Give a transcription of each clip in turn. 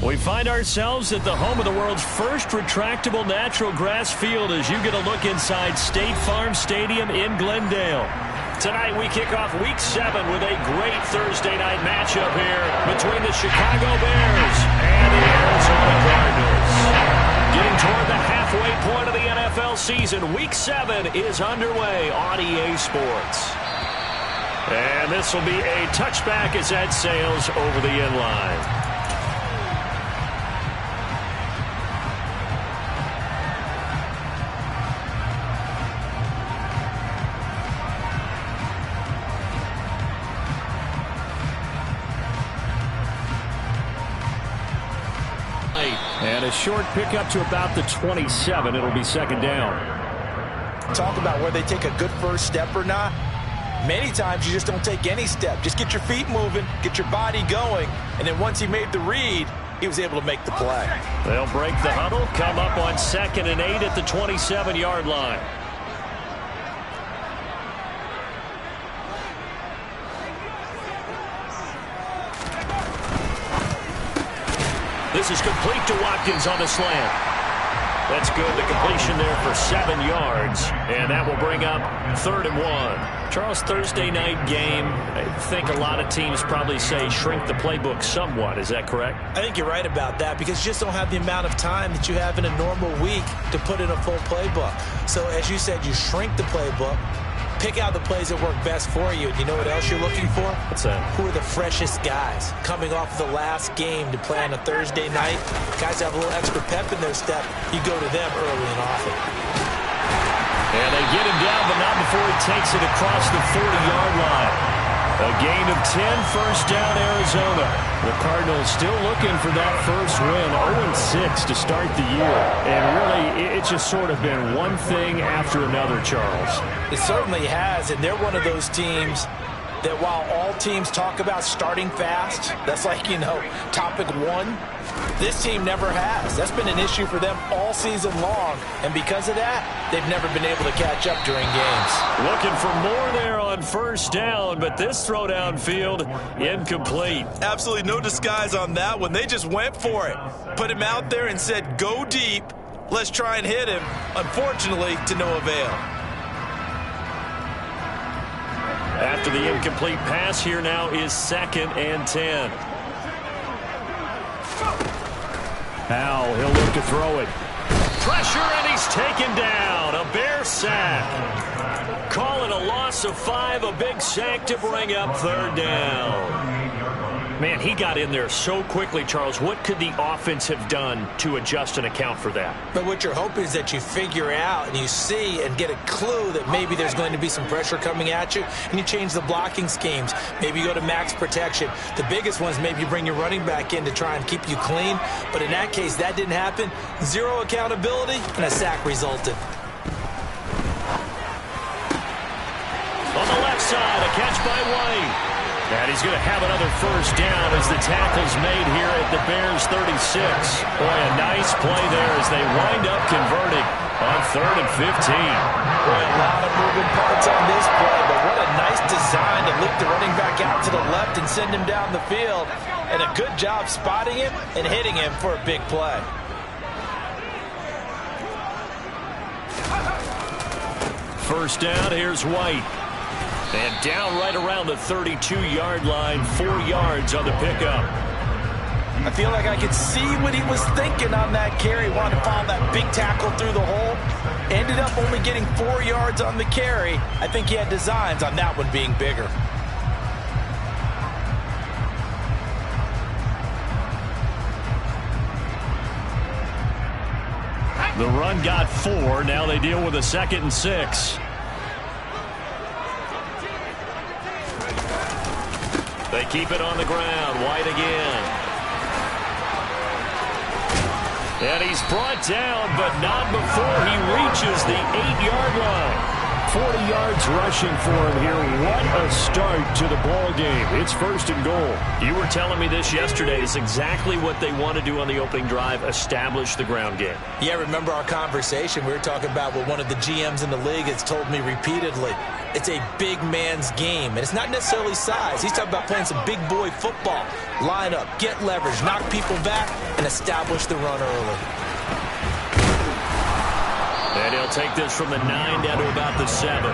We find ourselves at the home of the world's first retractable natural grass field as you get a look inside State Farm Stadium in Glendale. Tonight we kick off Week 7 with a great Thursday night matchup here between the Chicago Bears and the Arizona Cardinals. Getting toward the halfway point of the NFL season, Week 7 is underway on EA Sports. And this will be a touchback as that sails over the end line. And a short pickup to about the 27. It'll be second down. Talk about where they take a good first step or not. Many times you just don't take any step. Just get your feet moving, get your body going, and then once he made the read, he was able to make the play. They'll break the huddle, come up on 2nd and 8 at the 27-yard line. This is complete to Watkins on the slant. That's good. The completion there for 7 yards. And that will bring up 3rd and 1. Charles, Thursday night game, I think a lot of teams probably say shrink the playbook somewhat. Is that correct? I think you're right about that because you just don't have the amount of time that you have in a normal week to put in a full playbook. So as you said, you shrink the playbook. Pick out the plays that work best for you. And you know what else you're looking for? What's that? Who are the freshest guys coming off of the last game to play on a Thursday night? Guys have a little extra pep in their step. You go to them early and often. And they get him down, but not before he takes it across the 40-yard line. A gain of 10, first down, Arizona. The Cardinals still looking for that first win, 0-6 to start the year. And really, it's just sort of been one thing after another, Charles. It certainly has, and they're one of those teams that while all teams talk about starting fast, that's like, topic 1, this team never has. That's been an issue for them all season long, and because of that, they've never been able to catch up during games. Looking for more there on first down, but this throw downfield incomplete. Absolutely no disguise on that one. They just went for it. Put him out there and said, go deep. Let's try and hit him. Unfortunately, to no avail. After the incomplete pass, here now is 2nd and 10. Now he'll look to throw it. Pressure, and he's taken down. A Bear sack. Call it a loss of 5, a big sack to bring up 3rd down. Man, he got in there so quickly, Charles. What could the offense have done to adjust and account for that? But what you're hoping is that you figure out and you see and get a clue that maybe there's going to be some pressure coming at you, and you change the blocking schemes. Maybe you go to max protection. The biggest one is maybe you bring your running back in to try and keep you clean. But in that case, that didn't happen. 0 accountability, and a sack resulted. On the left side, a catch by White. And he's going to have another first down as the tackle's made here at the Bears' 36. Boy, a nice play there as they wind up converting on 3rd and 15. Boy, a lot of moving parts on this play, but what a nice design to loop the running back out to the left and send him down the field. And a good job spotting him and hitting him for a big play. First down, here's White. And down right around the 32-yard line, 4 yards on the pickup. I feel like I could see what he was thinking on that carry. Wanted to follow that big tackle through the hole. Ended up only getting 4 yards on the carry. I think he had designs on that one being bigger. The run got 4. Now they deal with a 2nd and 6. They keep it on the ground. White again. And he's brought down, but not before he reaches the 8-yard line. 40 yards rushing for him here. What a start to the ball game. It's 1st and goal. You were telling me this yesterday. It's exactly what they want to do on the opening drive, establish the ground game. Yeah, remember our conversation. We were talking about what one of the GMs in the league has told me repeatedly. It's a big man's game, and it's not necessarily size. He's talking about playing some big boy football. Line up, get leverage, knock people back, and establish the run early. And he'll take this from the 9 down to about the 7.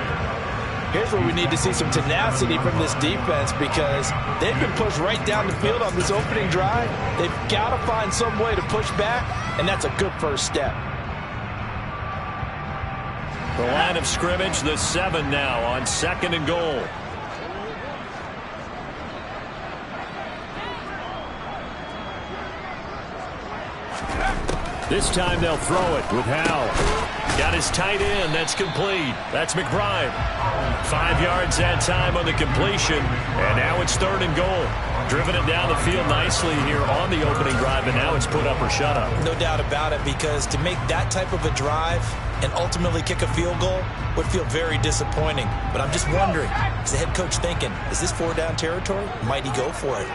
Here's where we need to see some tenacity from this defense, because they've been pushed right down the field on this opening drive. They've got to find some way to push back, and that's a good first step. The line of scrimmage, the 7 now on 2nd and goal. This time they'll throw it with Howe. Got his tight end. That's complete. That's McBride. 5 yards that time on the completion. And now it's 3rd and goal. Driven it down the field nicely here on the opening drive, and now it's put up or shut up. No doubt about it, because to make that type of a drive and ultimately kick a field goal would feel very disappointing. But I'm just wondering, is the head coach thinking, is this 4-down territory? Might he go for it?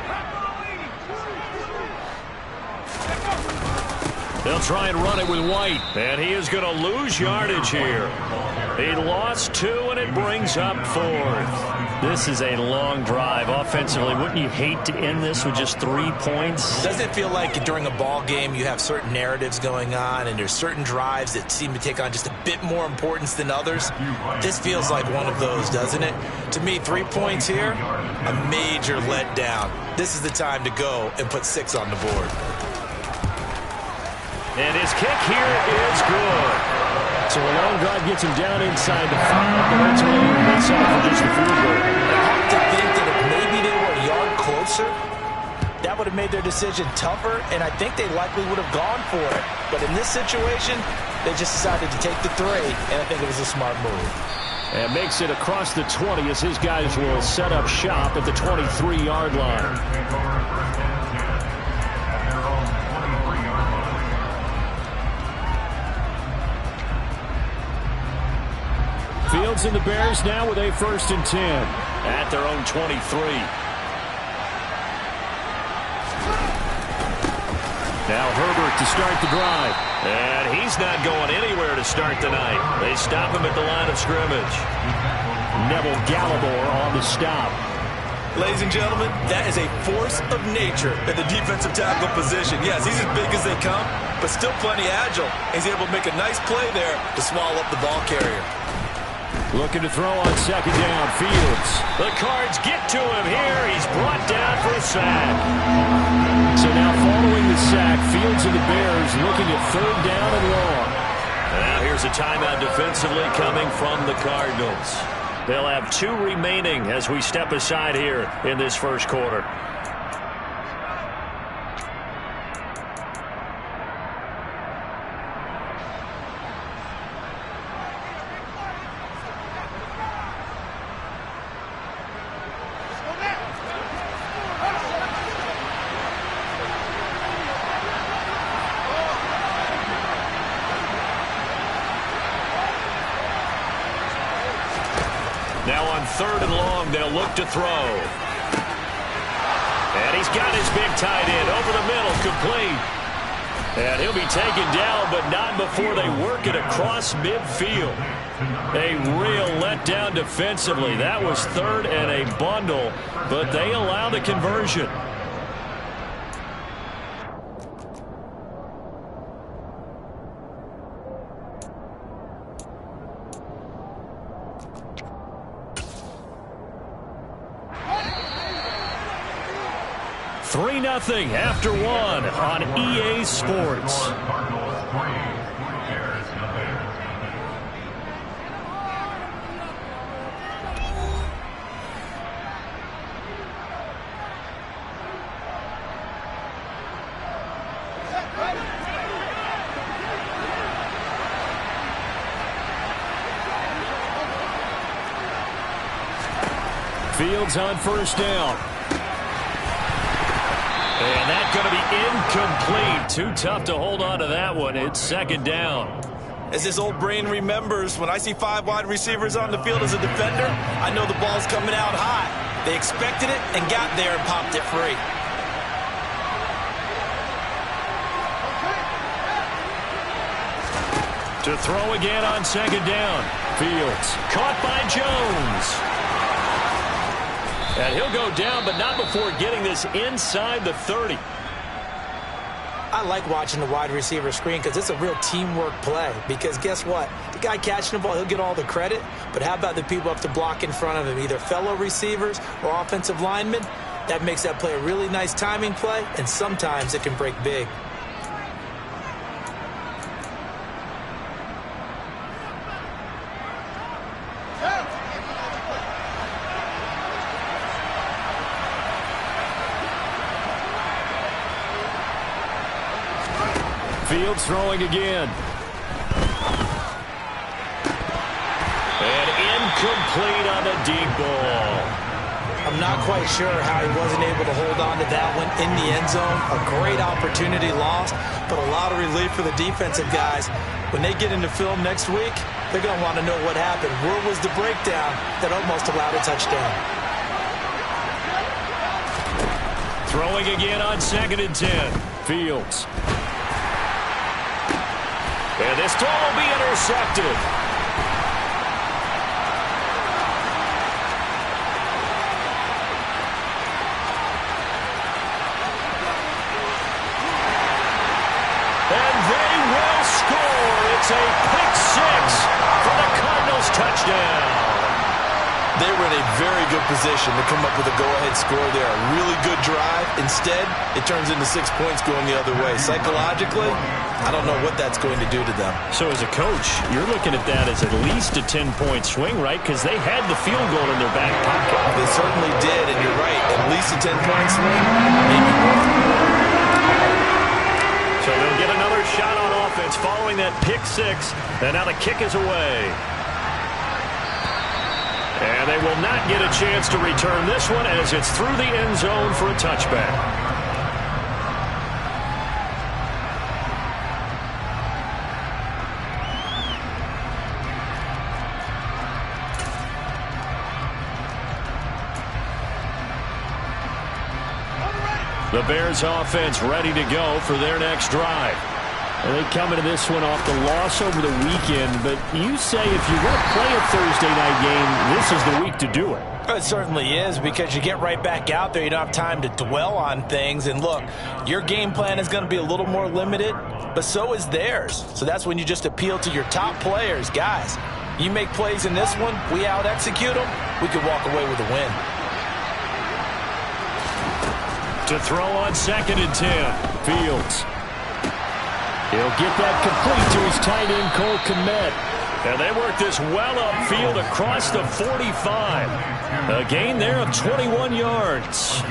They'll try and run it with White, and he is going to lose yardage here. He lost 2, and it brings up 4th. This is a long drive offensively. Wouldn't you hate to end this with just 3 points? Doesn't it feel like during a ball game you have certain narratives going on, and there's certain drives that seem to take on just a bit more importance than others? This feels like one of those, doesn't it? To me, 3 points here, a major letdown. This is the time to go and put 6 on the board. And his kick here is good. So a long drive gets him down inside the 5, but ultimately they settle for just a field goal. I have to think that if maybe they were a yard closer, that would have made their decision tougher, and I think they likely would have gone for it. But in this situation, they just decided to take the 3, and I think it was a smart move. And makes it across the 20 as his guys will set up shop at the 23-yard line. Fields and the Bears now with a 1st and 10 at their own 23. Now Herbert to start the drive. And he's not going anywhere to start the night. They stop him at the line of scrimmage. Neville Gallimore on the stop. Ladies and gentlemen, that is a force of nature at the defensive tackle position. Yes, he's as big as they come, but still plenty agile. He's able to make a nice play there to swallow up the ball carrier. Looking to throw on 2nd down. Fields. The Cards get to him here. He's brought down for a sack. So now following the sack, Fields and the Bears looking at 3rd down and long. Now here's a timeout defensively coming from the Cardinals. They'll have 2 remaining as we step aside here in this first quarter. Now on 3rd and long, they'll look to throw. And he's got his big tight end over the middle, complete. And he'll be taken down, but not before they work it across midfield. A real letdown defensively. That was 3rd and a bundle, but they allow the conversion. Nothing after 1 on EA Sports. Fields on 1st down. And that's going to be incomplete. Too tough to hold on to that one. It's 2nd down. As his old brain remembers, when I see 5 wide receivers on the field as a defender, I know the ball's coming out high. They expected it and got there and popped it free. To throw again on second down. Fields caught by Jones. And he'll go down, but not before getting this inside the 30. I like watching the wide receiver screen because it's a real teamwork play. Because guess what? The guy catching the ball, he'll get all the credit. But how about the people up to block in front of him, either fellow receivers or offensive linemen? That makes that play a really nice timing play, and sometimes it can break big. Fields throwing again. And incomplete on the deep ball. I'm not quite sure how he wasn't able to hold on to that one in the end zone. A great opportunity lost, but a lot of relief for the defensive guys. When they get into film next week, they're going to want to know what happened. Where was the breakdown that almost allowed a touchdown? Throwing again on 2nd and 10. Fields. And this throw will be intercepted. And they will score. It's a pick six for the Cardinals touchdown. They were in a very good position to come up with a go-ahead score there. A really good drive. Instead, it turns into 6 points going the other way. Psychologically, I don't know what that's going to do to them. So as a coach, you're looking at that as at least a 10-point swing, right? Because they had the field goal in their back pocket. They certainly did, and you're right. At least a 10-point swing, maybe more. So they'll get another shot on offense following that pick six. And now the kick is away. And they will not get a chance to return this one as it's through the end zone for a touchback. The Bears offense ready to go for their next drive. They come into this one off the loss over the weekend, but you say if you want to play a Thursday night game, this is the week to do it. It certainly is, because you get right back out there. You don't have time to dwell on things. And look, your game plan is going to be a little more limited, but so is theirs. So that's when you just appeal to your top players. Guys, you make plays in this one, we out-execute them, we could walk away with a win. To throw on 2nd and 10, Fields. He'll get that complete to his tight end, Cole Kmet. And they work this well upfield across the 45. A gain there of 21 yards.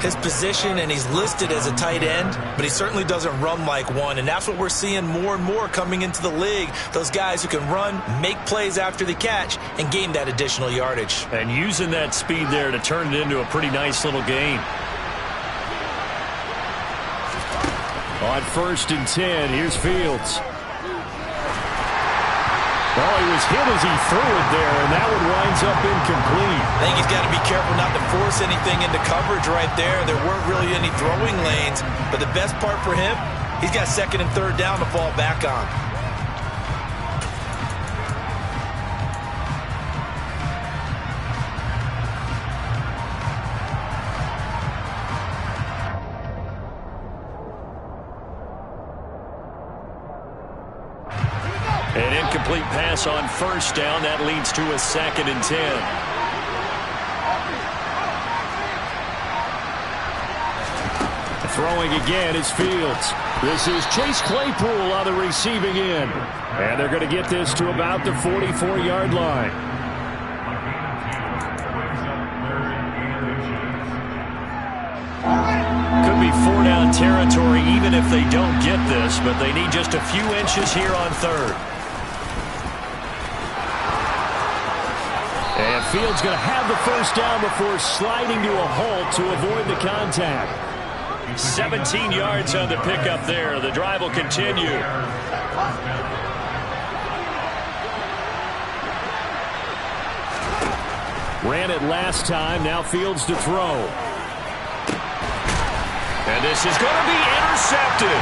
His position, and he's listed as a tight end, but he certainly doesn't run like one. And that's what we're seeing more and more coming into the league. Those guys who can run, make plays after the catch, and gain that additional yardage. And using that speed there to turn it into a pretty nice little gain. On 1st and 10, here's Fields. Oh, he was hit as he threw it there, and that one winds up incomplete. I think he's got to be careful not to force anything into coverage right there. There weren't really any throwing lanes, but the best part for him, he's got 2nd and 3rd down to fall back on. An incomplete pass on 1st down. That leads to a 2nd and 10. Throwing again is Fields. This is Chase Claypool on the receiving end. And they're going to get this to about the 44-yard line. Could be 4-down territory even if they don't get this, but they need just a few inches here on 3rd. And Fields going to have the 1st down before sliding to a halt to avoid the contact. 17 yards on the pickup there. The drive will continue. Ran it last time. Now Fields to throw. And this is going to be intercepted.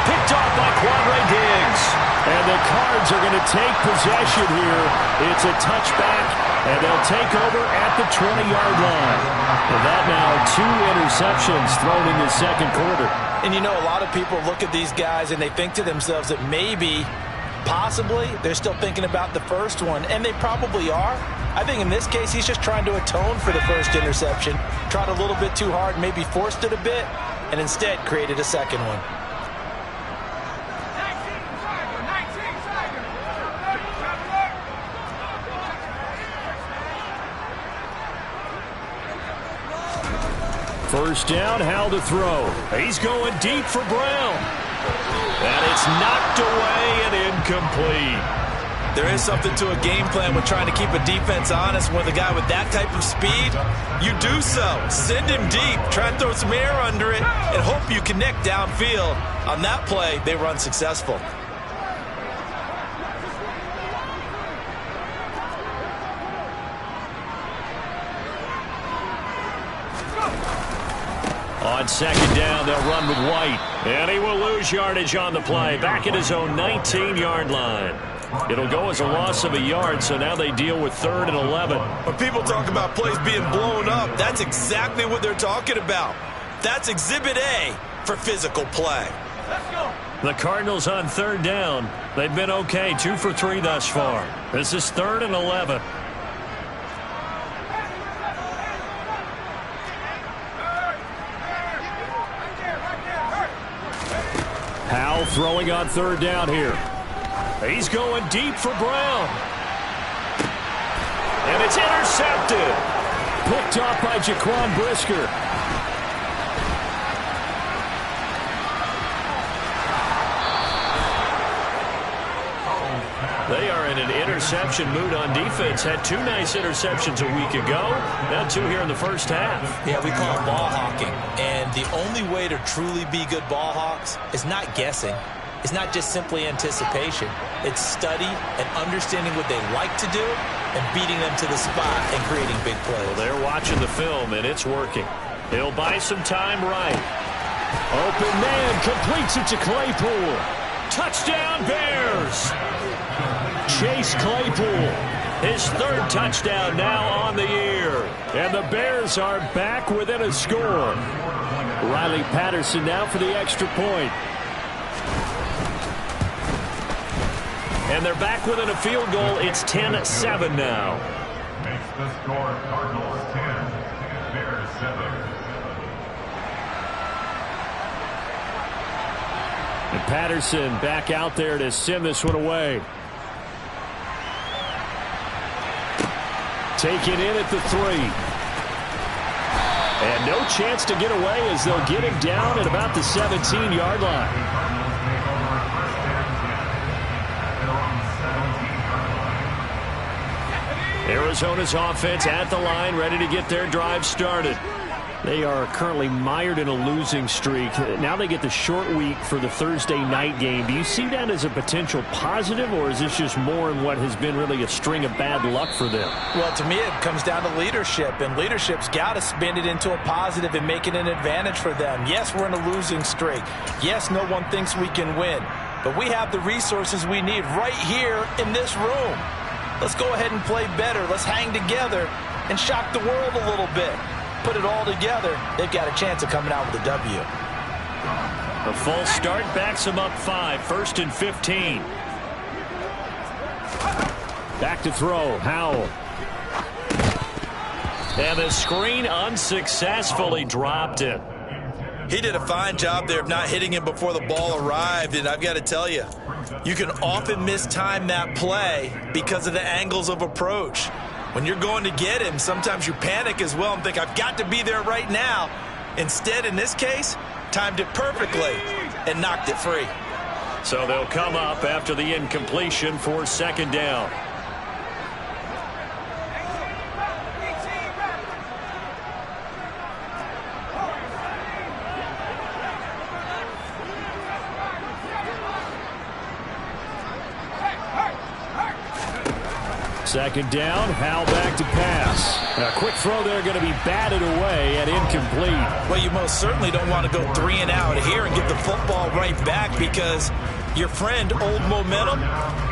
Picked off by Quandre Diggs. Cards are going to take possession here. It's a touchback, and they'll take over at the 20-yard line. And that now 2 interceptions thrown in the second quarter. And you know, a lot of people look at these guys and they think to themselves that maybe, possibly, they're still thinking about the first one, and they probably are. I think in this case, he's just trying to atone for the first interception, tried a little bit too hard, maybe forced it a bit, and instead created a second one. First down, Howell to throw. He's going deep for Brown. And it's knocked away and incomplete. There is something to a game plan with trying to keep a defense honest. With a guy with that type of speed, you do so. Send him deep, try and throw some air under it, and hope you connect downfield. On that play, they were unsuccessful. On second down, they'll run with White. And he will lose yardage on the play. Back at his own 19-yard line. It'll go as a loss of a yard, so now they deal with 3rd and 11. When people talk about plays being blown up, that's exactly what they're talking about. That's Exhibit A for physical play. The Cardinals on 3rd down. They've been okay, 2 for 3 thus far. This is 3rd and 11. Howell throwing on 3rd down here. He's going deep for Brown. And it's intercepted. Picked off by Jaquan Brisker. They are in an interception mood on defense. Had 2 nice interceptions a week ago. Now 2 here in the first half. Yeah, we call it ball hawking. And the only way to truly be good ball hawks is not guessing. It's not just simply anticipation. It's study and understanding what they like to do and beating them to the spot and creating big plays. Well, they're watching the film, and it's working. He'll buy some time right. Open man completes it to Claypool. Touchdown, Bears! Chase Claypool, his 3rd touchdown now on the year. And the Bears are back within a score. Riley Patterson now for the extra point. And they're back within a field goal. It's 10-7 now. Makes the score Cardinals 10, Bears 7. And Patterson back out there to send this one away. Taken in at the 3. And no chance to get away as they'll get him down at about the 17-yard line. Arizona's offense at the line, ready to get their drive started. They are currently mired in a losing streak. Now they get the short week for the Thursday night game. Do you see that as a potential positive, or is this just more in what has been really a string of bad luck for them? Well, to me, it comes down to leadership, and leadership's got to spin it into a positive and make it an advantage for them. Yes, we're in a losing streak. Yes, no one thinks we can win, but we have the resources we need right here in this room. Let's go ahead and play better. Let's hang together and shock the world a little bit. Put it all together, they've got a chance of coming out with a W. A false start backs them up 5, 1st and 15. Back to throw, Howell. And the screen unsuccessfully dropped it. He did a fine job there of not hitting him before the ball arrived, and I've got to tell you, you can often mistime that play because of the angles of approach. When you're going to get him, sometimes you panic as well and think, I've got to be there right now. Instead, in this case, timed it perfectly and knocked it free. So they'll come up after the incompletion for 2nd down. Second down, Howell back to pass. A quick throw there going to be batted away and incomplete. Well, you most certainly don't want to go 3 and out here and get the football right back, because Your friend, Old Momentum,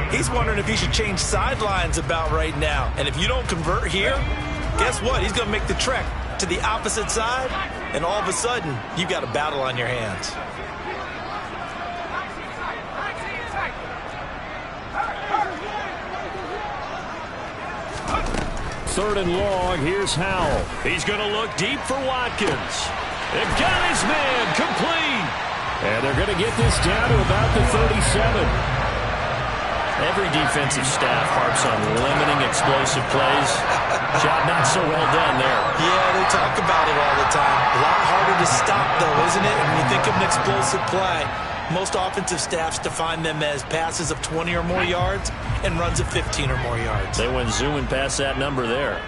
he's wondering if he should change sidelines about right now. And if you don't convert here, guess what? He's going to make the trek to the opposite side, and all of a sudden, you've got a battle on your hands. Third and long, here's Howell. He's going to look deep for Watkins. They've got his man complete. And they're going to get this down to about the 37. Every defensive staff harps on limiting explosive plays. Job not so well done there. Yeah, they talk about it all the time. A lot harder to stop, though, isn't it? When you think of an explosive play, most offensive staffs define them as passes of 20 or more yards and runs of 15 or more yards. They went zooming past that number there.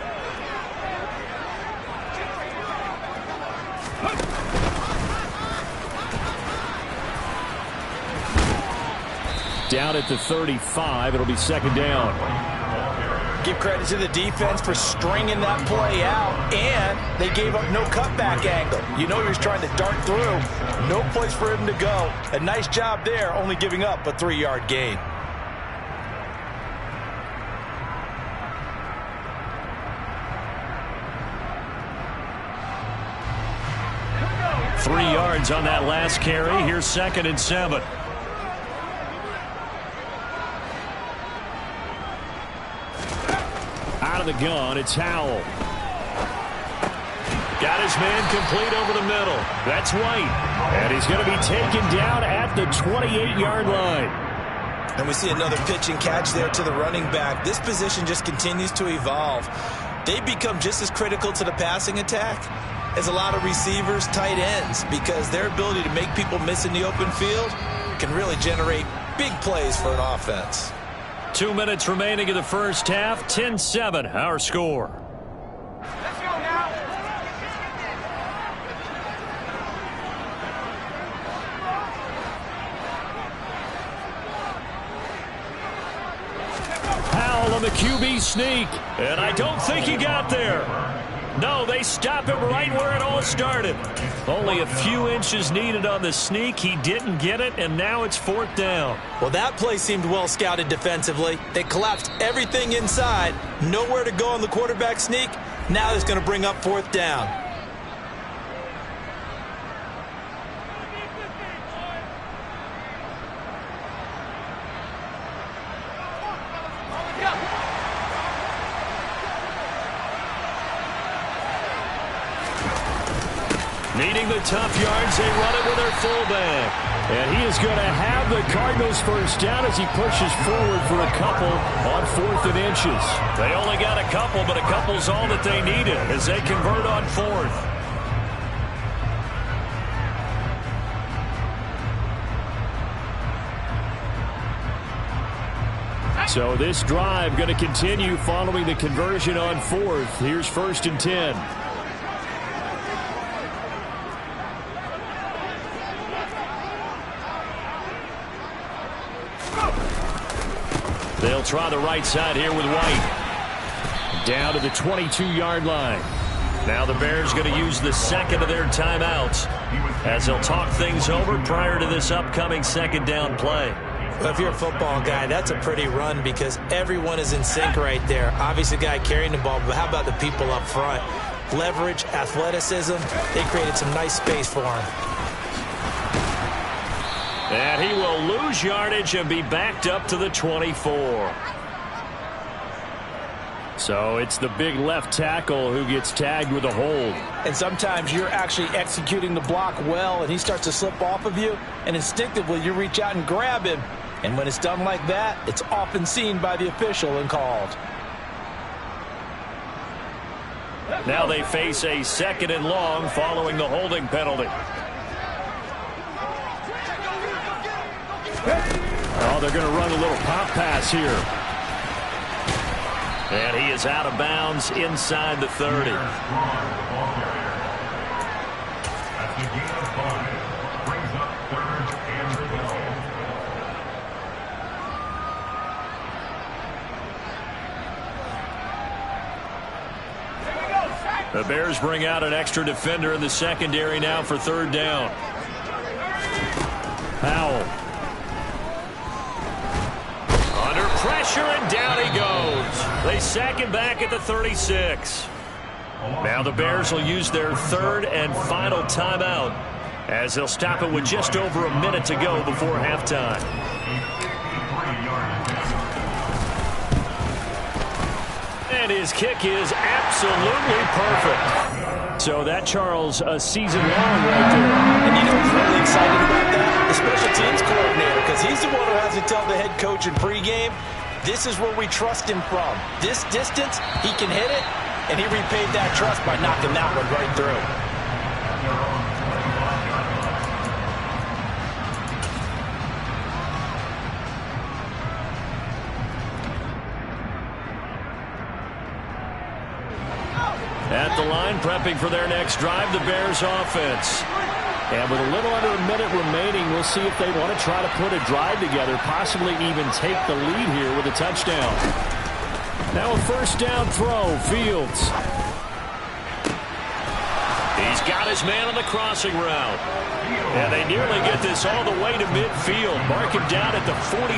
Down at the 35, it'll be second down. Give credit to the defense for stringing that play out, and they gave up no cutback angle. You know he was trying to dart through. No place for him to go. A nice job there, only giving up a 3-yard gain. Three yards on that last carry. Here's second and 7. Out of the gun, it's Howell. Got his man complete over the middle. That's White. And he's going to be taken down at the 28-yard line. And we see another pitch and catch there to the running back. This position just continues to evolve. They become just as critical to the passing attack as a lot of receivers, tight ends, because their ability to make people miss in the open field can really generate big plays for an offense. 2 minutes remaining in the first half. 10-7, our score. Let's go now. Howell on the QB sneak. And I don't think he got there. No, they stop him right where it all started. Only a few inches needed on the sneak. He didn't get it, and now it's fourth down. Well, that play seemed well scouted defensively. They collapsed everything inside. Nowhere to go on the quarterback sneak. Now it's going to bring up fourth down. Needing the tough yards, they run it with their fullback. And he is going to have the Cardinals first down as he pushes forward for a couple on 4th and inches. They only got a couple, but a couple's all that they needed as they convert on 4th. So this drive going to continue following the conversion on 4th. Here's 1st and 10. They'll try the right side here with White. Down to the 22-yard line. Now the Bears going to use the second of their timeouts as they'll talk things over prior to this upcoming second down play. Well, if you're a football guy, that's a pretty run because everyone is in sync right there. Obviously, the guy carrying the ball, but how about the people up front? Leverage, athleticism, they created some nice space for him. And he will lose yardage and be backed up to the 24. So it's the big left tackle who gets tagged with a hold. And sometimes you're actually executing the block well, and he starts to slip off of you, and instinctively you reach out and grab him. And when it's done like that, it's often seen by the official and called. Now they face a 2nd and long following the holding penalty. Oh, they're going to run a little pop pass here. And he is out of bounds inside the 30. The Bears bring out an extra defender in the secondary now for 3rd down. Howell. pressure, and down he goes. They sack him back at the 36. Now the Bears will use their third and final timeout as they'll stop it with just over a minute to go before halftime. And his kick is absolutely perfect. So that, Charles, a season long right there. And you know who's really excited about that? The special teams coordinator, because he's the one who has to tell the head coach in pregame, this is where we trust him from. This distance, he can hit it, and he repaid that trust by knocking that one right through. At the line, prepping for their next drive, the Bears offense. And with a little under a minute remaining, we'll see if they want to try to put a drive together, possibly even take the lead here with a touchdown. Now a first down throw, Fields. He's got his man on the crossing route. And they nearly get this all the way to midfield. Mark him down at the 49.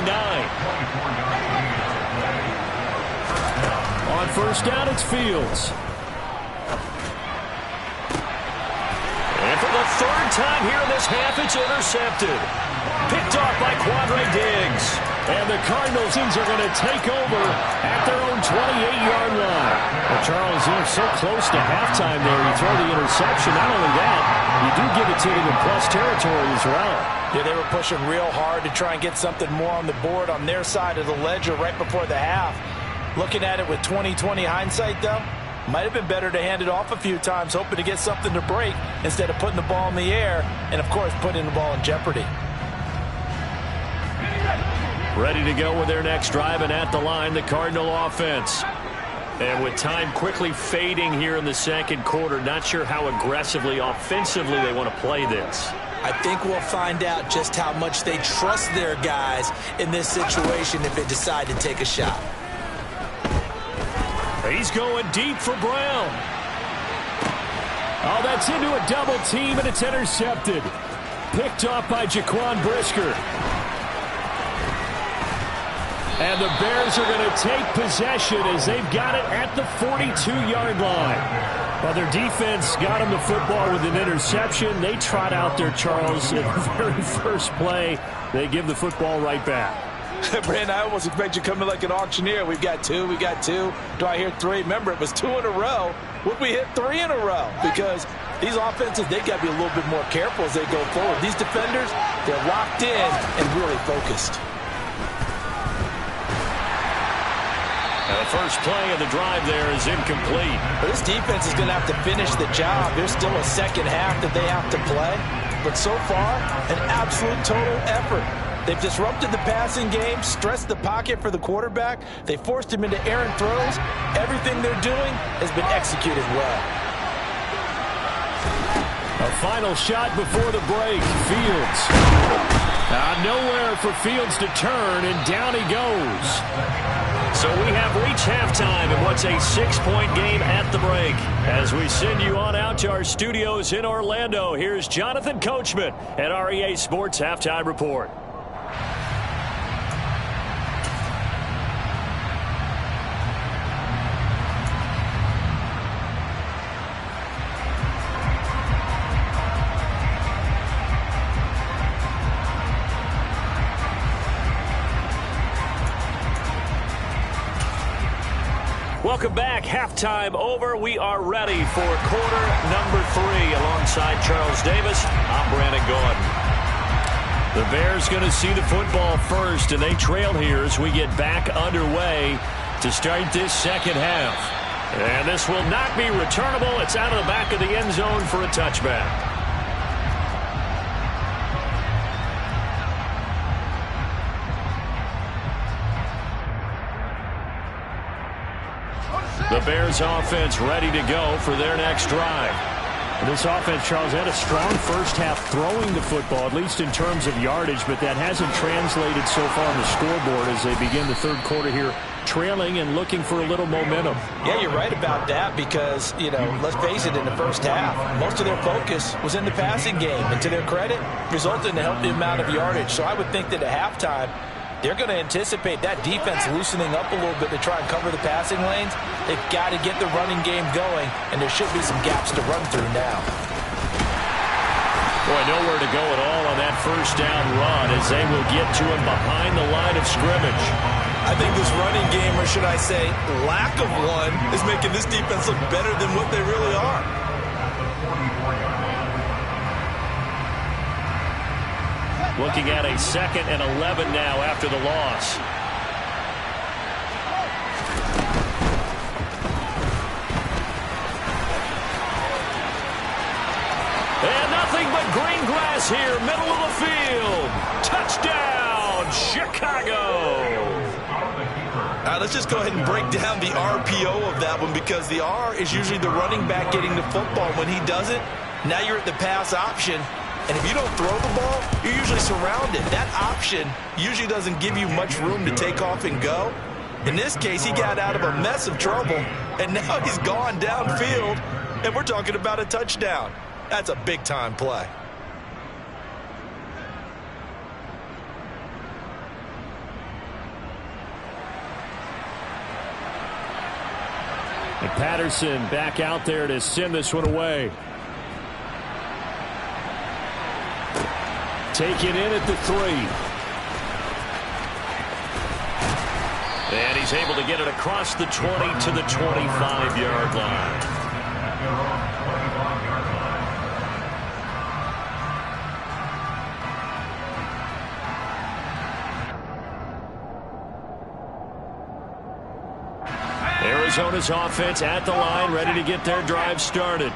On first down, it's Fields. And for the third time here in this half, it's intercepted. Picked off by Quandre Diggs. And the Cardinals are going to take over at their own 28-yard line. Well, Charles, you're so close to halftime there. You throw the interception. Not only that, you do give it to them in plus territory as well. Yeah, they were pushing real hard to try and get something more on the board on their side of the ledger right before the half. Looking at it with 20/20 hindsight, though, might have been better to hand it off a few times, hoping to get something to break instead of putting the ball in the air and, of course, putting the ball in jeopardy. Ready to go with their next drive, and at the line, the Cardinal offense. And with time quickly fading here in the second quarter, not sure how aggressively, offensively they want to play this. I think we'll find out just how much they trust their guys in this situation if they decide to take a shot. He's going deep for Brown. Oh, that's into a double team, and it's intercepted. Picked off by Jaquan Brisker. And the Bears are going to take possession as they've got it at the 42-yard line. Well, their defense got them the football with an interception. They trot out there, Charles, in the very first play. They give the football right back. Brandon, I almost expect you to come in like an auctioneer. We've got two. Do I hear three? Remember, it was 2 in a row. Would we hit 3 in a row? Because these offenses, they've got to be a little bit more careful as they go forward. These defenders, they're locked in and really focused. Now the first play of the drive there is incomplete. But this defense is going to have to finish the job. There's still a second half that they have to play. But so far, an absolute total effort. They've disrupted the passing game, stressed the pocket for the quarterback. They forced him into errant throws. Everything they're doing has been executed well. A final shot before the break. Fields. Nowhere for Fields to turn, and down he goes. So we have reached halftime in what's a 6-point game at the break. As we send you on out to our studios in Orlando, here's Jonathan Coachman at REA Sports Halftime Report. Welcome back. Halftime over. We are ready for quarter number 3. Alongside Charles Davis, I'm Brandon Gordon. The Bears going to see the football first, and they trail here as we get back underway to start this second half. And this will not be returnable. It's out of the back of the end zone for a touchback. The Bears offense ready to go for their next drive. This offense, Charles, had a strong first half throwing the football, at least in terms of yardage, but that hasn't translated so far on the scoreboard as they begin the third quarter here, trailing and looking for a little momentum. Yeah, you're right about that because, let's face it, in the first half, most of their focus was in the passing game. And to their credit, resulted in a healthy amount of yardage. So I would think that at halftime, they're going to anticipate that defense loosening up a little bit to try and cover the passing lanes. They've got to get the running game going, and there should be some gaps to run through now. Boy, nowhere to go at all on that first down run as they will get to him behind the line of scrimmage. I think this running game, or should I say lack of one, is making this defense look better than what they really are. Looking at a 2nd and 11 now after the loss. And nothing but green grass here, middle of the field. Touchdown, Chicago. All right, let's just go ahead and break down the RPO of that one, because the R is usually the running back getting the football. When he doesn't, now you're at the pass option. And if you don't throw the ball, you're usually surrounded. That option usually doesn't give you much room to take off and go. In this case, he got out of a mess of trouble, and now he's gone downfield, and we're talking about a touchdown. That's a big-time play. And Patterson back out there to send this one away. Taken in at the 3. And he's able to get it across the 20 to the 25-yard line. Arizona's offense at the line, ready to get their drive started.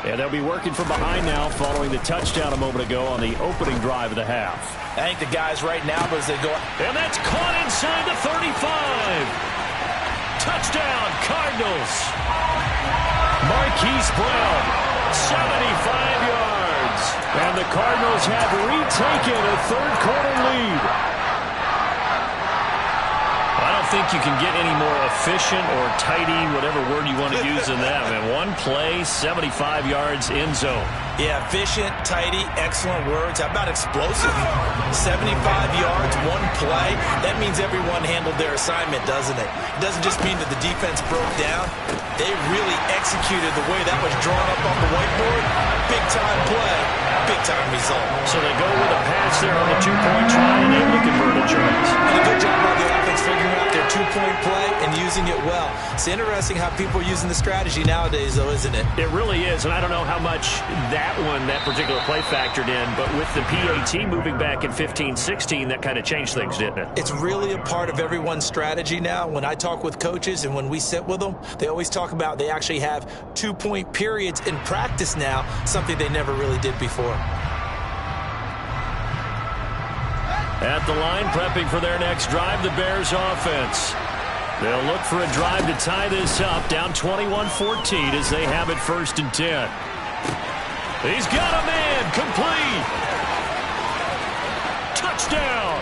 And they'll be working from behind now following the touchdown a moment ago on the opening drive of the half. I think the guys right now, as they go... And that's caught inside the 35. Touchdown, Cardinals. Marquise Brown, 75 yards. And the Cardinals have retaken a third-quarter lead. I don't think you can get any more efficient or tidy, whatever word you want to use in that. Man, one play, 75 yards in zone. Yeah, efficient, tidy, excellent words. How about explosive? 75 yards, one play. That means everyone handled their assignment, doesn't it? It doesn't just mean that the defense broke down. They really executed the way that was drawn up on the whiteboard. Big-time play, big-time result. So they go with a pass there on the two-point try and able to convert it, Jones. And a good job by the offense figuring out their two-point play and using it well. It's interesting how people are using the strategy nowadays, though, isn't it? It really is, and I don't know how much that particular play factored in, but with the PAT moving back in 15-16, that kind of changed things, didn't it? It's really a part of everyone's strategy now. When I talk with coaches and when we sit with them, they always talk about they actually have two-point periods in practice now, something they never really did before. At the line, prepping for their next drive, the Bears offense. They'll look for a drive to tie this up, down 21-14 as they have it 1st and 10. He's got a man, complete. Touchdown.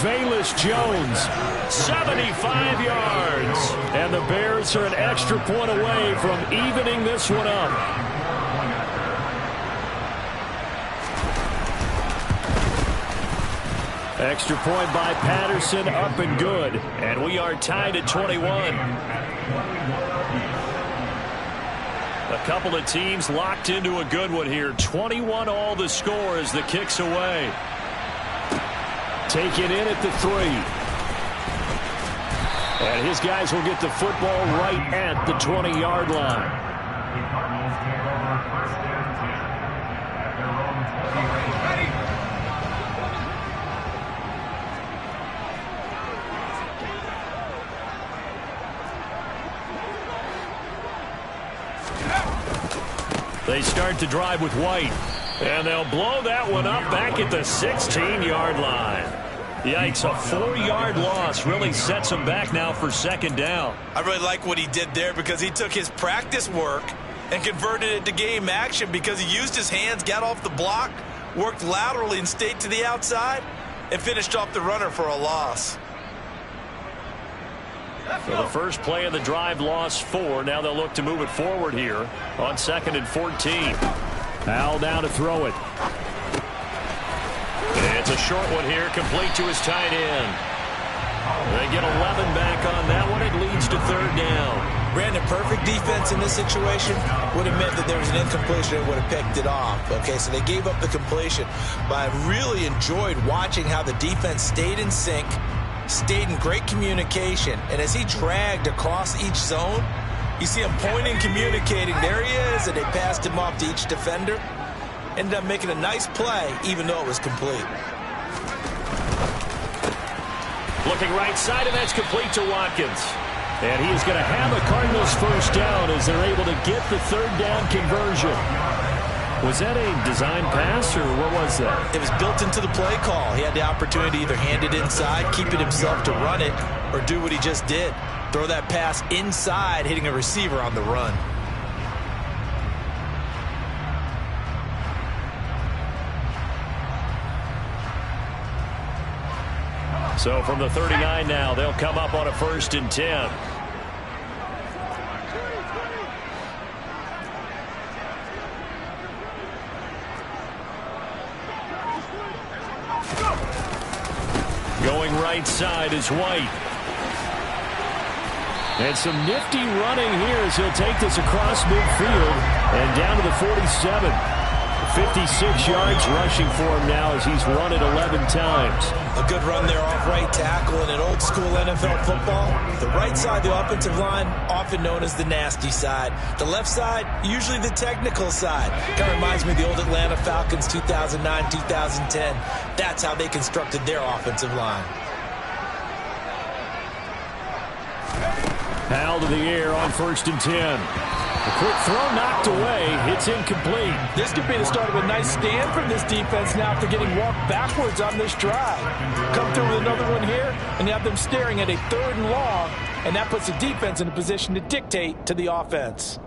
Velus Jones, 75 yards. And the Bears are an extra point away from evening this one up. Extra point by Patterson, up and good. And we are tied at 21. A couple of teams locked into a good one here. 21 all the score as the kick's away. Taken in at the 3. And his guys will get the football right at the 20-yard line. The Cardinals take over 1st and 10 at their own 20. They start to drive with White. And they'll blow that one up back at the 16-yard line. Yikes, a 4-yard loss really sets him back now for 2nd down. I really like what he did there because he took his practice work and converted it to game action because he used his hands, got off the block, worked laterally and stayed to the outside, and finished off the runner for a loss. So the first play of the drive lost 4. Now they'll look to move it forward here on 2nd and 14. Al now to throw it. It's a short one here, complete to his tight end. They get 11 back on that one. It leads to third down. Brandon, perfect defense in this situation would have meant that there was an incompletion and would have picked it off. Okay, so they gave up the completion. But I really enjoyed watching how the defense stayed in sync, stayed in great communication. And as he dragged across each zone, you see him pointing, communicating. There he is, and they passed him off to each defender. Ended up making a nice play, even though it was complete. Looking right side, and that's complete to Watkins. And he is going to have a Cardinals first down as they're able to get the third down conversion. Was that a design pass, or what was that? It was built into the play call. He had the opportunity to either hand it inside, keep it himself to run it, or do what he just did. Throw that pass inside, hitting a receiver on the run. So from the 39 now, they'll come up on a 1st and 10. Going right side is White. And some nifty running here as he'll take this across midfield and down to the 47. 56 yards rushing for him now as he's run it 11 times. A good run there off right tackle in an old school NFL football. The right side, the offensive line, often known as the nasty side. The left side, usually the technical side. Kind of reminds me of the old Atlanta Falcons 2009, 2010. That's how they constructed their offensive line. Powell to the air on 1st and 10. A quick throw knocked away. It's incomplete. This could be the start of a nice stand from this defense now after getting walked backwards on this drive. Come through with another one here, and you have them staring at a 3rd and long, and that puts the defense in a position to dictate to the offense.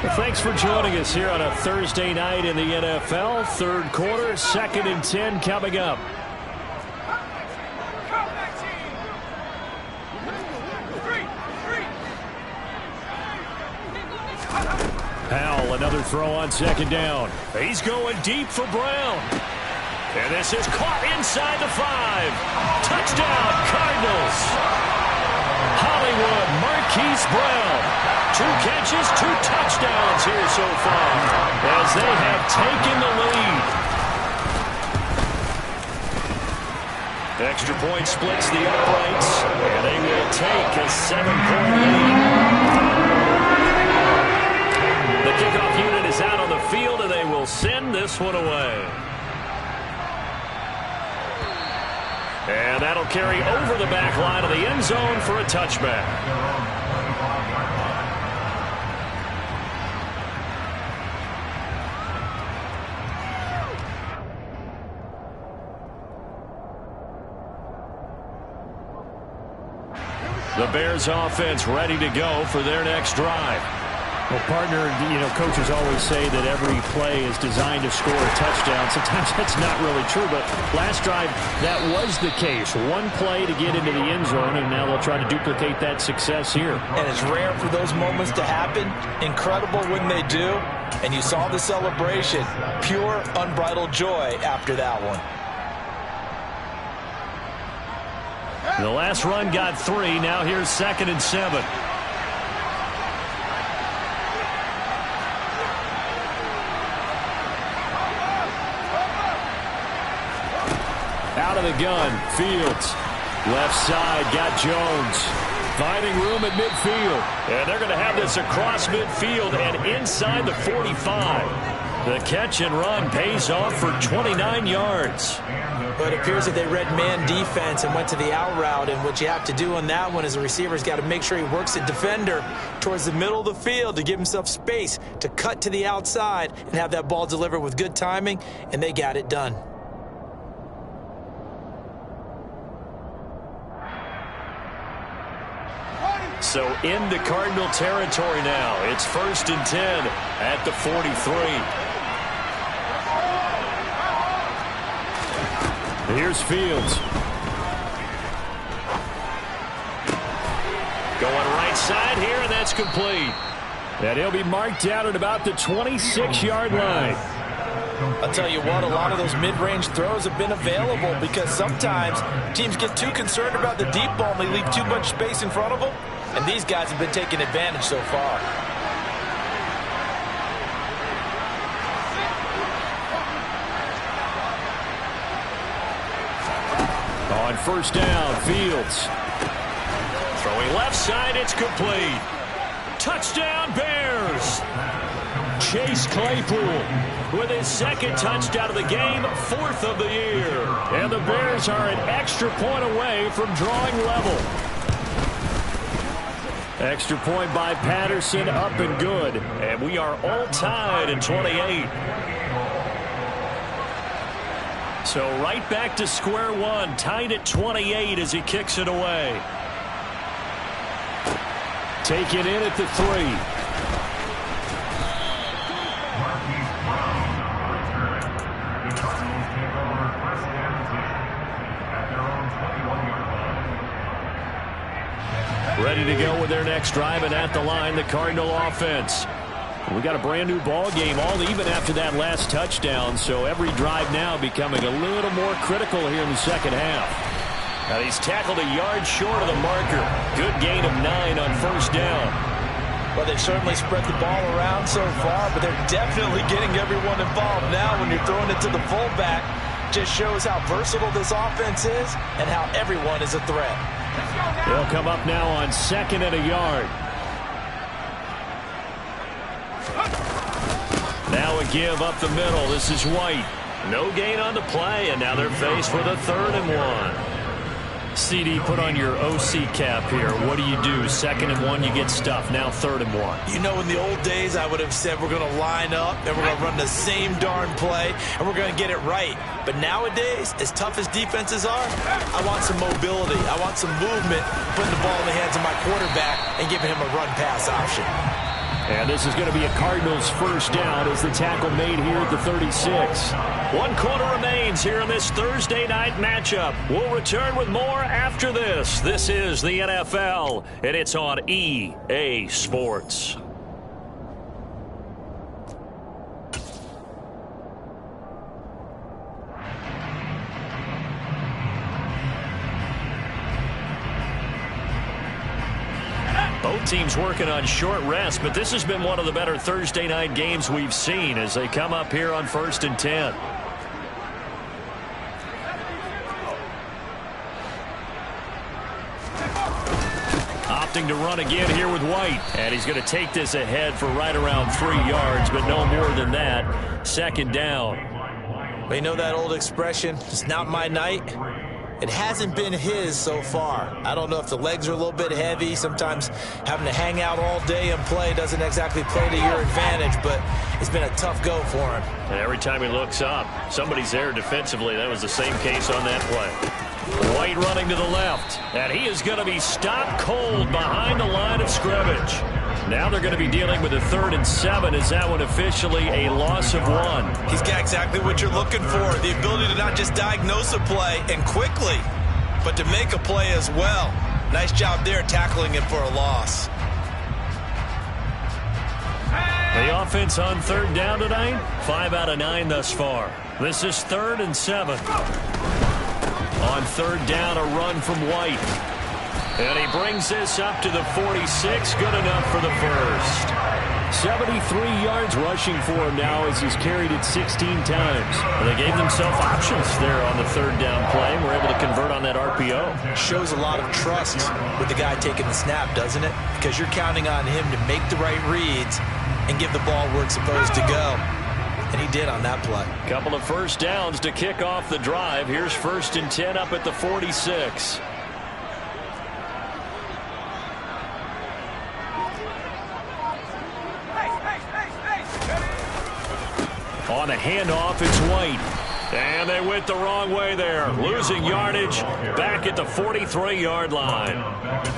Well, thanks for joining us here on a Thursday night in the NFL. 3rd quarter, 2nd and 10 coming up. Powell, another throw on 2nd down. He's going deep for Brown. And this is caught inside the 5. Touchdown, Cardinals. Hollywood Marquise Brown. 2 catches, 2 touchdowns here so far as they have taken the lead. Extra point splits the uprights, and they will take a 7-point lead. The kickoff unit is out on the field, and they will send this one away. And that'll carry over the back line of the end zone for a touchback. The Bears offense ready to go for their next drive. Well, partner, coaches always say that every play is designed to score a touchdown. Sometimes that's not really true, but last drive, that was the case. One play to get into the end zone, and now they'll try to duplicate that success here. And it's rare for those moments to happen. Incredible when they do. And you saw the celebration. Pure, unbridled joy after that one. The last run got 3. Now here's 2nd and 7. Out of the gun, Fields. Left side, got Jones. Finding room at midfield. And they're going to have this across midfield and inside the 45. The catch and run pays off for 29 yards. But it appears that they read man defense and went to the out route. And what you have to do on that one is the receiver's got to make sure he works the defender towards the middle of the field to give himself space to cut to the outside and have that ball delivered with good timing. And they got it done. So into Cardinal territory now. It's 1st and 10 at the 43. Here's Fields. Going right inside here, and that's complete. And he'll be marked down at about the 26-yard line. I'll tell you what, a lot of those mid-range throws have been available because sometimes teams get too concerned about the deep ball and they leave too much space in front of them. And these guys have been taking advantage so far. On first down, Fields. Throwing left side, it's complete. Touchdown, Bears. Chase Claypool with his second touchdown of the game, 4th of the year. And the Bears are an extra point away from drawing level. Extra point by Patterson, up and good. And we are all tied at 28. So right back to square one, tied at 28 as he kicks it away. Take it in at the 3. Ready to go with their next drive, and at the line, the Cardinal offense. We got a brand new ball game, all even after that last touchdown, so every drive now becoming a little more critical here in the second half. Now he's tackled a yard short of the marker. Good gain of 9 on first down. Well, they've certainly spread the ball around so far, but they're definitely getting everyone involved now when you're throwing it to the fullback. Just shows how versatile this offense is and how everyone is a threat. They'll come up now on 2nd and a yard. Now a give up the middle. This is White. No gain on the play, and now they're faced with a 3rd and 1. CD, put on your OC cap here. What do you do? 2nd and 1, you get stuffed. Now 3rd and 1. You know, in the old days, I would have said we're going to line up and we're going to run the same darn play and we're going to get it right. But nowadays, as tough as defenses are, I want some mobility. I want some movement, putting the ball in the hands of my quarterback and giving him a run-pass option. And this is going to be a Cardinals first down as the tackle made here at the 36. 1 quarter remains here in this Thursday night matchup. We'll return with more after this. This is the NFL, and it's on EA Sports. Both teams working on short rest, but this has been one of the better Thursday night games we've seen as they come up here on 1st and 10. Opting to run again here with White, and he's going to take this ahead for right around 3 yards, but no more than that. 2nd down. Well, you know that old expression, it's not my night? It hasn't been his so far. I don't know if the legs are a little bit heavy. Sometimes having to hang out all day and play doesn't exactly play to your advantage, but it's been a tough go for him. And every time he looks up, somebody's there defensively. That was the same case on that play. White running to the left, and he is going to be stopped cold behind the line of scrimmage. Now they're going to be dealing with a 3rd and 7. Is that one officially a loss of 1? He's got exactly what you're looking for, the ability to not just diagnose a play and quickly, but to make a play as well. Nice job there tackling him for a loss. The offense on 3rd down tonight, 5 out of 9 thus far. This is 3rd and 7. On 3rd down, a run from White. And he brings this up to the 46. Good enough for the first. 73 yards rushing for him now as he's carried it 16 times. And they gave themselves options there on the 3rd down play. We're able to convert on that RPO. Shows a lot of trust with the guy taking the snap, doesn't it? Because you're counting on him to make the right reads and give the ball where it's supposed to go. And he did on that play. Couple of first downs to kick off the drive. Here's 1st and 10 up at the 46. On the handoff, it's White. And they went the wrong way there. Losing yardage back at the 43-yard line.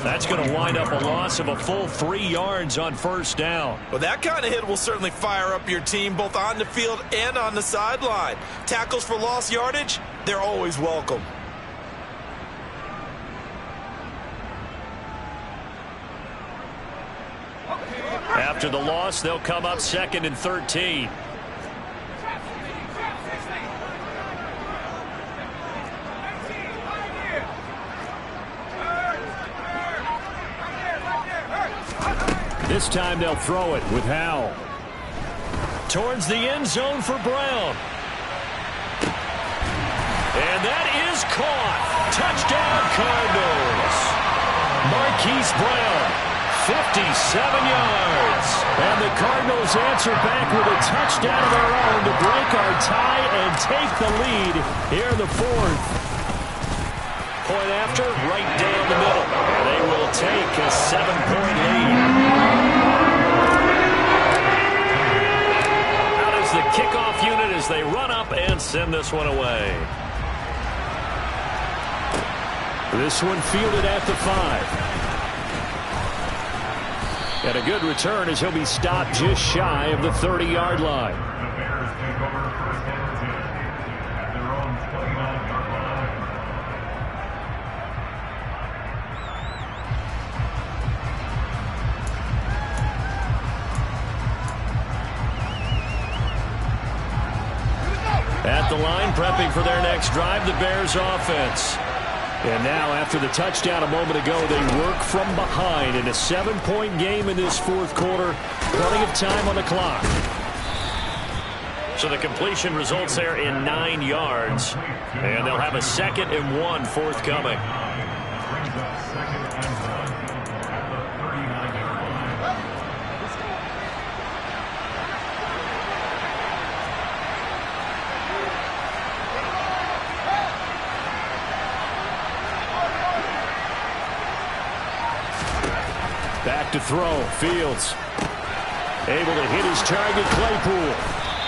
That's going to wind up a loss of a full 3 yards on 1st down. Well, that kind of hit will certainly fire up your team both on the field and on the sideline. Tackles for lost yardage, they're always welcome. After the loss, they'll come up 2nd and 13. This time they'll throw it with Howell. Towards the end zone for Brown. And that is caught. Touchdown, Cardinals. Marquise Brown, 57 yards. And the Cardinals answer back with a touchdown of their own to break our tie and take the lead here in the 4th. Point after, right down the middle. They will take a 7-point lead. Out is the kickoff unit as they run up and send this one away. This one fielded at the 5. And a good return as he'll be stopped just shy of the 30-yard line. The Bears take over first and 10 at their own 29-yard line. At the line, prepping for their next drive, the Bears offense. And now, after the touchdown a moment ago, they work from behind in a 7-point game in this 4th quarter. Plenty of time on the clock. So the completion results there in 9 yards. And they'll have a 2nd and 1 forthcoming. Brings up 2nd and 1 at the 39-yard line. Back to throw. Fields able to hit his target, Claypool.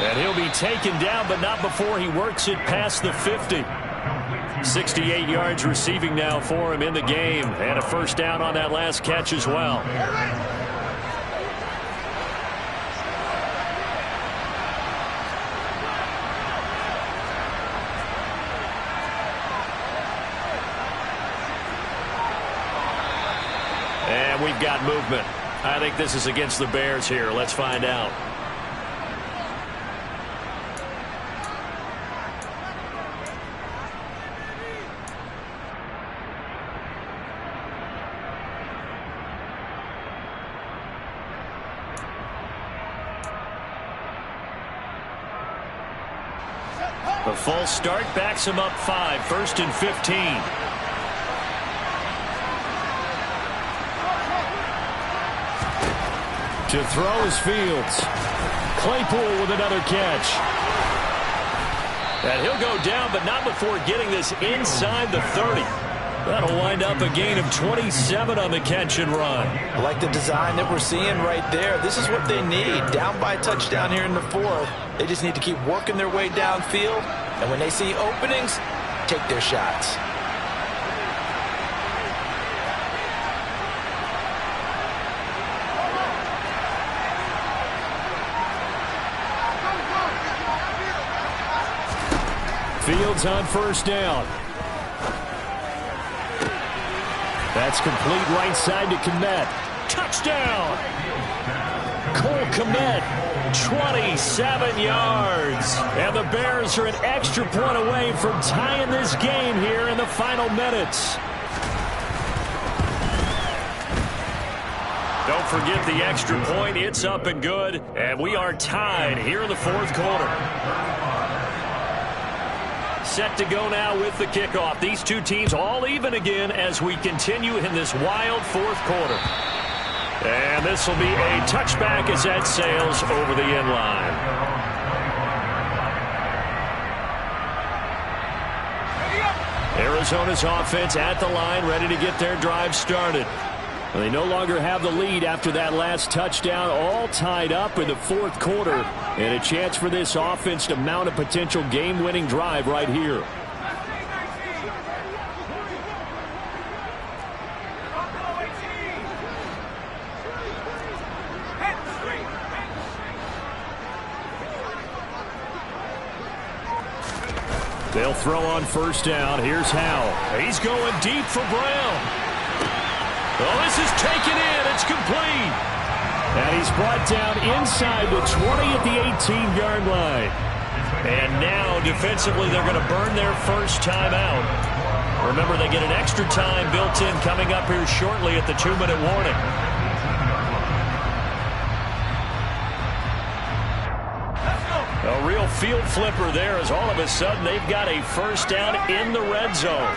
And he'll be taken down, but not before he works it past the 50. 68 yards receiving now for him in the game. And a first down on that last catch as well. And we've got movement. I think this is against the Bears here. Let's find out. The false start backs him up 5, 1st and 15. To throw is Fields. Claypool with another catch. And he'll go down, but not before getting this inside the 30. That'll wind up a gain of 27 on the catch and run. I like the design that we're seeing right there. This is what they need. Down by a touchdown here in the 4th. They just need to keep working their way downfield. And when they see openings, take their shots. Fields on first down. That's complete right side to Kmet. Touchdown! Cole Kmet, 27 yards. And the Bears are an extra point away from tying this game here in the final minutes. Don't forget the extra point. It's up and good. And we are tied here in the 4th quarter. Set to go now with the kickoff. These two teams all even again as we continue in this wild 4th quarter. And this will be a touchback as that sails over the end line. Arizona's offense at the line, ready to get their drive started. They no longer have the lead after that last touchdown, all tied up in the 4th quarter, and a chance for this offense to mount a potential game-winning drive right here. They'll throw on first down. Here's Howell. He's going deep for Brown. Oh, this is taken in. It's complete. And he's brought down inside the 20 at the 18-yard line. And now, defensively, they're going to burn their first timeout. Remember, they get an extra time built in coming up here shortly at the 2-minute warning. A real field flipper there as all of a sudden they've got a first down in the red zone.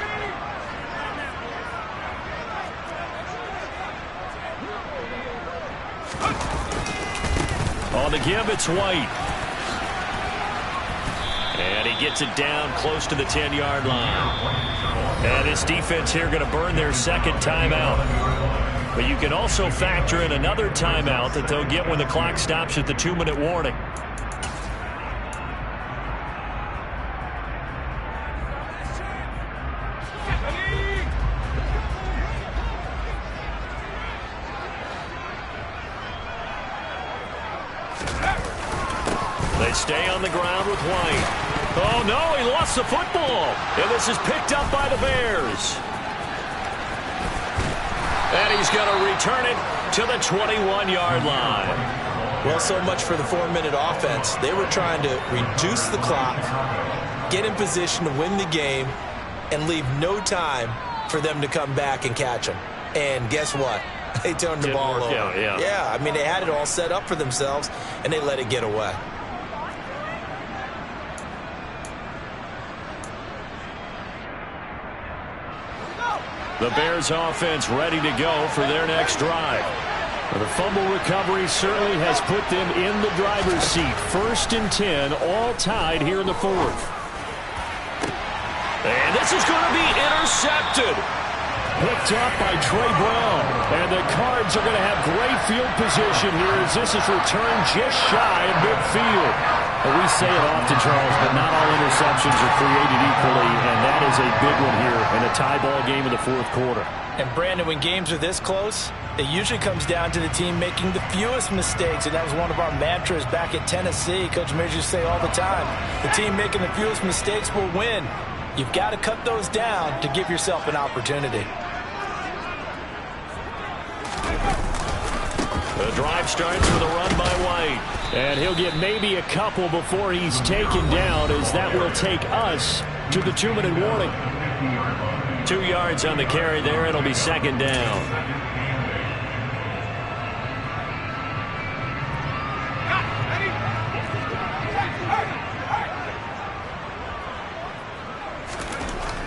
On the give, it's White. And he gets it down close to the 10-yard line. And this defense here going to burn their second timeout. But you can also factor in another timeout that they'll get when the clock stops at the 2-minute warning. They stay on the ground with White. Oh, no, he lost the football. And this is picked up by the Bears. And he's going to return it to the 21-yard line. Well, so much for the 4-minute offense. They were trying to reduce the clock, get in position to win the game, and leave no time for them to come back and catch them. And guess what? They turned the ball over. Yeah, I mean, they had it all set up for themselves, and they let it get away. The Bears offense ready to go for their next drive. The fumble recovery certainly has put them in the driver's seat. 1st and 10, all tied here in the 4th. And this is going to be intercepted. Picked up by Trey Brown. And the Cards are going to have great field position here as this is returned just shy of midfield. Well, we say it often, Charles, but not all interceptions are created equally, and that is a big one here in a tie ball game in the 4th quarter. And, Brandon, when games are this close, it usually comes down to the team making the fewest mistakes, and that was one of our mantras back at Tennessee. Coach Mears used to say all the time, the team making the fewest mistakes will win. You've got to cut those down to give yourself an opportunity. The drive starts with a run by White. And he'll get maybe a couple before he's taken down, as that will take us to the 2-minute warning. 2 yards on the carry there. It'll be 2nd down.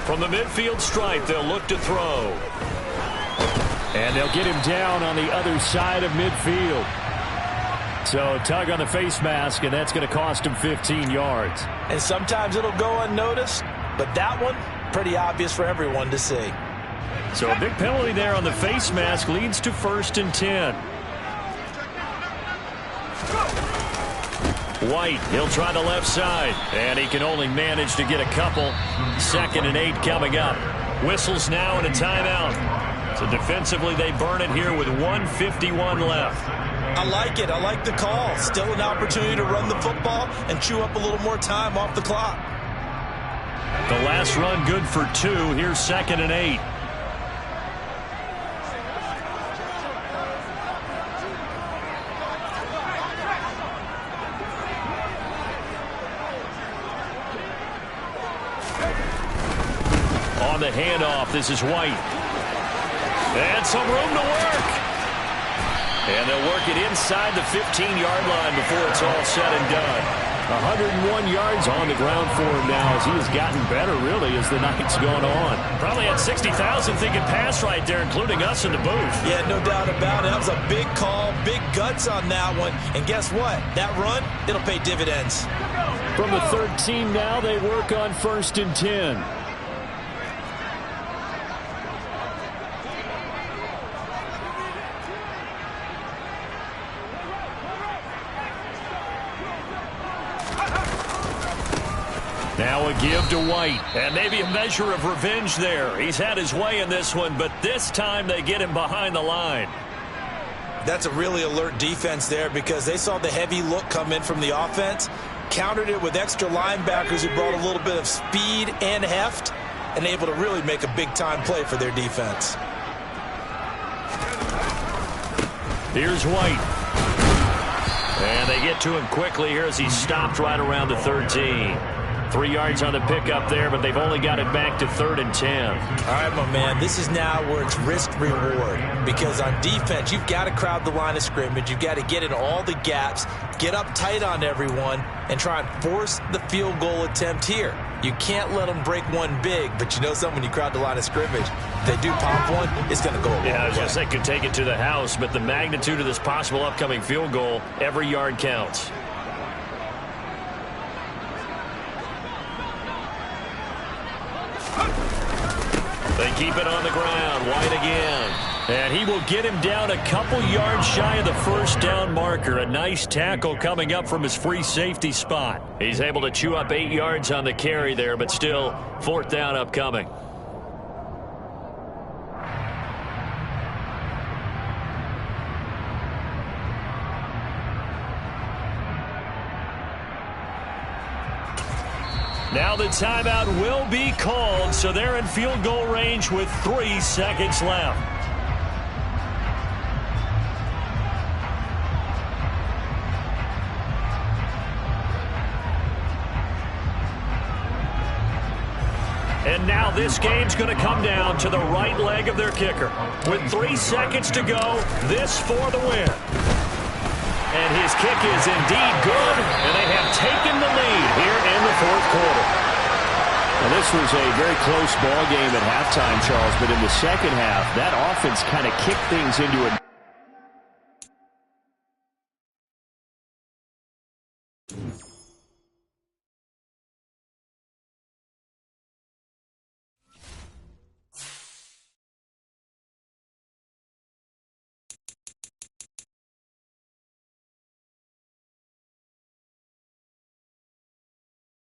From the midfield stripe, they'll look to throw. And they'll get him down on the other side of midfield. So a tug on the face mask, and that's going to cost him 15 yards. And sometimes it'll go unnoticed, but that one, pretty obvious for everyone to see. So a big penalty there on the face mask leads to 1st and 10. White, he'll try the left side, and he can only manage to get a couple. 2nd and 8 coming up. Whistles now and a timeout. So defensively, they burn it here with 1:51 left. I like it. I like the call. Still an opportunity to run the football and chew up a little more time off the clock. The last run good for 2. Here's 2nd and 8. On the handoff, this is White. And some room to work. And they'll work it inside the 15-yard line before it's all said and done. 101 yards on the ground for him now as he has gotten better, really, as the night's gone on. Probably had 60,000 thinking pass right there, including us in the booth. Yeah, no doubt about it. That was a big call, big guts on that one. And guess what? That run, it'll pay dividends. From the 13 now, they work on 1st and 10. Now a give to White, and maybe a measure of revenge there. He's had his way in this one, but this time they get him behind the line. That's a really alert defense there because they saw the heavy look come in from the offense, countered it with extra linebackers who brought a little bit of speed and heft, and able to really make a big-time play for their defense. Here's White. get to him quickly here as he's stopped right around the 13. 3 yards on the pickup there, but they've only got it back to 3rd and 10. All right, my man, this is now where it's risk-reward. Because on defense, you've got to crowd the line of scrimmage. You've got to get in all the gaps, get up tight on everyone, and try and force the field goal attempt here. You can't let them break one big, but you know something, when you crowd the line of scrimmage, if they do pop one, it's going to go away. Yeah, I was going to say could take it to the house, but the magnitude of this possible upcoming field goal, every yard counts. They keep it on the ground. White again. And he will get him down a couple yards shy of the first down marker. A nice tackle coming up from his free safety spot. He's able to chew up 8 yards on the carry there, but still 4th down upcoming. Now the timeout will be called, so they're in field goal range with 3 seconds left. And now this game's going to come down to the right leg of their kicker. With 3 seconds to go, this for the win. And his kick is indeed good, and they have taken the lead here in the 4th quarter. Well, this was a very close ball game at halftime, Charles, but in the second half, that offense kind of kicked things into a